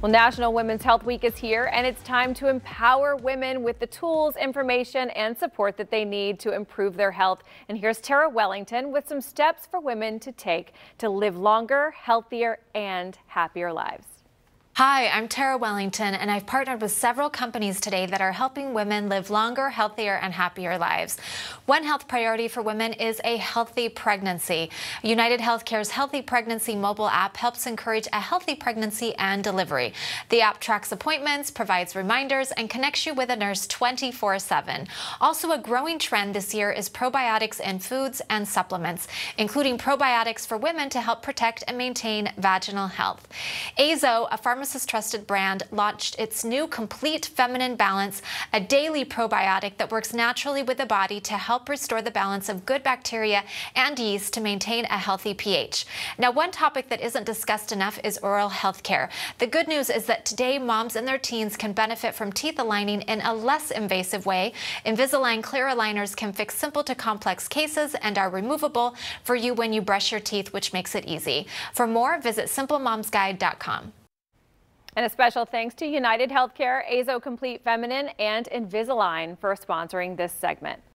Well, National Women's Health Week is here, and it's time to empower women with the tools, information, and support that they need to improve their health. And here's Terra Wellington with some steps for women to take to live longer, healthier, and happier lives. Hi, I'm Terra Wellington, and I've partnered with several companies today that are helping women live longer, healthier, and happier lives. One health priority for women is a healthy pregnancy. United Healthcare's Healthy Pregnancy mobile app helps encourage a healthy pregnancy and delivery. The app tracks appointments, provides reminders, and connects you with a nurse 24/7. Also, a growing trend this year is probiotics in foods and supplements, including probiotics for women to help protect and maintain vaginal health. Azo, a pharmacist-trusted brand, launched its new Complete Feminine Balance, a daily probiotic that works naturally with the body to help restore the balance of good bacteria and yeast to maintain a healthy pH. Now, one topic that isn't discussed enough is oral health care. The good news is that today moms and their teens can benefit from teeth aligning in a less invasive way. Invisalign clear aligners can fix simple to complex cases and are removable for you when you brush your teeth, which makes it easy. For more, visit simplemomsguide.com. And a special thanks to United Healthcare, Azo Complete Feminine, and Invisalign for sponsoring this segment.